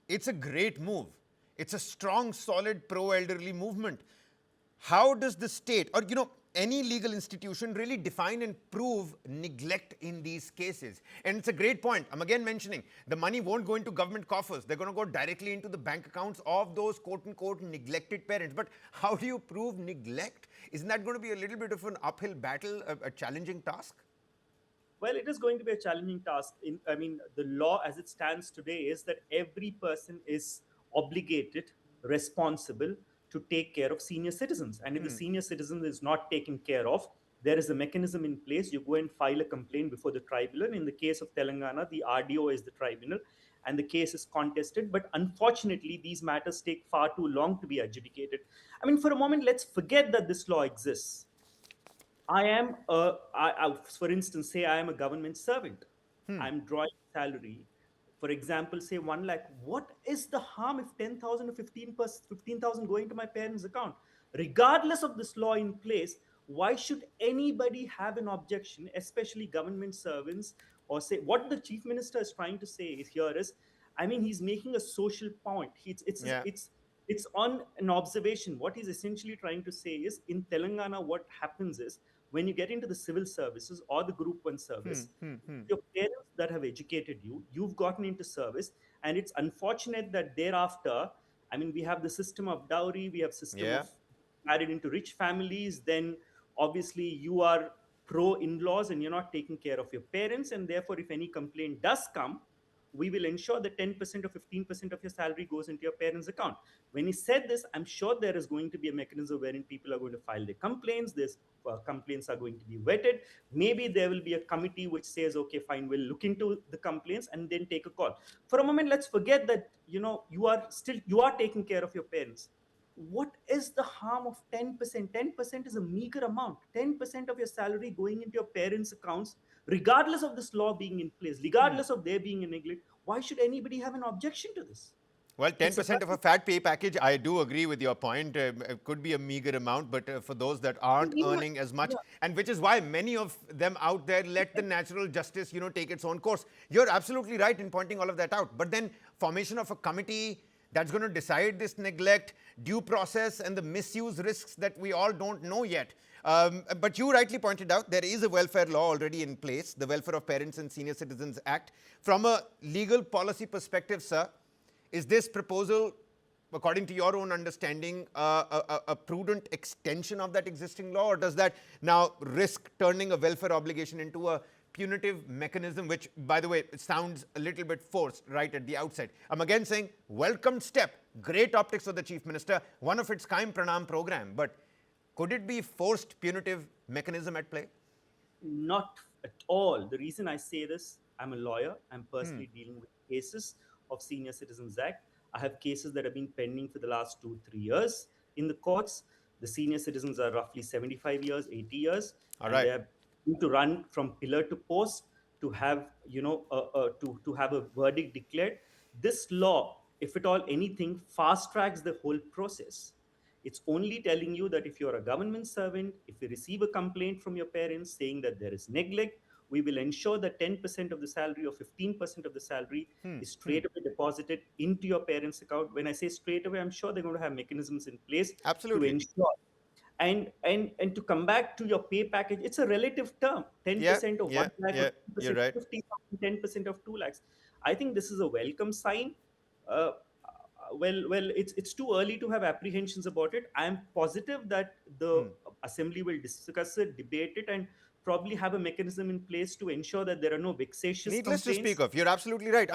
it's a great move. It's a strong, solid pro-elderly movement. How does the state, or any legal institution really define and prove neglect in these cases? And it's a great point. I'm again mentioning the money won't go into government coffers. They're going to go directly into the bank accounts of those quote-unquote neglected parents. But how do you prove neglect? Isn't that going to be a little bit of an uphill battle, a challenging task? Well, it is going to be a challenging task. I mean, the law as it stands today is that every person is obligated, responsible to take care of senior citizens. And if the senior citizen is not taken care of, there is a mechanism in place. You go and file a complaint before the tribunal. In the case of Telangana, the RDO is the tribunal, and the case is contested. But unfortunately, these matters take far too long to be adjudicated. I mean, for a moment, let's forget that this law exists. For instance, say I am a government servant. I'm drawing salary. For example, say 1 lakh. What is the harm if 10,000 or 15,000 going to my parents' account? Regardless of this law in place, why should anybody have an objection, especially government servants? Or say what the chief minister is trying to say here is, I mean, he's making a social point. Yeah. It's on an observation. What he's essentially trying to say is, in Telangana, what happens is, when you get into the civil services or the group 1 service, your parents that have educated you, you've gotten into service, and it's unfortunate that thereafter, I mean, we have the system of dowry, we have system Yeah. of married into rich families, then obviously you are pro in-laws and you're not taking care of your parents, and therefore if any complaint does come, we will ensure that 10% or 15% of your salary goes into your parents' account. When he said this, I'm sure there is going to be a mechanism wherein people are going to file their complaints. There's complaints are going to be vetted. Maybe there will be a committee which says, okay, fine, we'll look into the complaints and then take a call. For a moment, let's forget that, you are taking care of your parents. What is the harm of 10%? 10% is a meager amount. 10% of your salary going into your parents' accounts, regardless of this law being in place, regardless of there being a neglect. Why should anybody have an objection to this? Well, It's a 10% of a fat pay package, I do agree with your point. It could be a meager amount, but for those that aren't even, earning as much, yeah. and which is why many of them out there let the natural justice, take its own course. You're absolutely right in pointing all of that out. But then formation of a committee that's going to decide this neglect, due process, and the misuse risks that we all don't know yet. But you rightly pointed out there is a welfare law already in place, the Welfare of Parents and Senior Citizens Act. From a legal policy perspective, sir, is this proposal, according to your own understanding, a prudent extension of that existing law, or does that now risk turning a welfare obligation into a punitive mechanism, which, by the way, it sounds a little bit forced right at the outset? I'm again saying, welcome step, great optics of the Chief Minister, one of its kind Pranam program, but could it be forced punitive mechanism at play? Not at all. The reason I say this, I'm a lawyer. I'm personally dealing with cases of Senior Citizens Act. I have cases that have been pending for the last 2-3 years in the courts. The senior citizens are roughly 75 years, 80 years, All and they right. are going to run from pillar to post to have, to have a verdict declared. This law, if at all anything, fast tracks the whole process. It's only telling you that if you're a government servant, if you receive a complaint from your parents saying that there is neglect, we will ensure that 10% of the salary or 15% of the salary is straight away deposited into your parents' account. When I say straight away, I'm sure they're going to have mechanisms in place to Absolutely. ensure. And to come back to your pay package, it's a relative term. Yeah, 10% of 1 yeah, lakh, or yeah, you're 10% right. of 50,000, 10% of 2 lakhs. I think this is a welcome sign. Uh, well, it's too early to have apprehensions about it. I am positive that the assembly will discuss it, debate it, and probably have a mechanism in place to ensure that there are no vexatious Needless to speak complaints. of, you're absolutely right.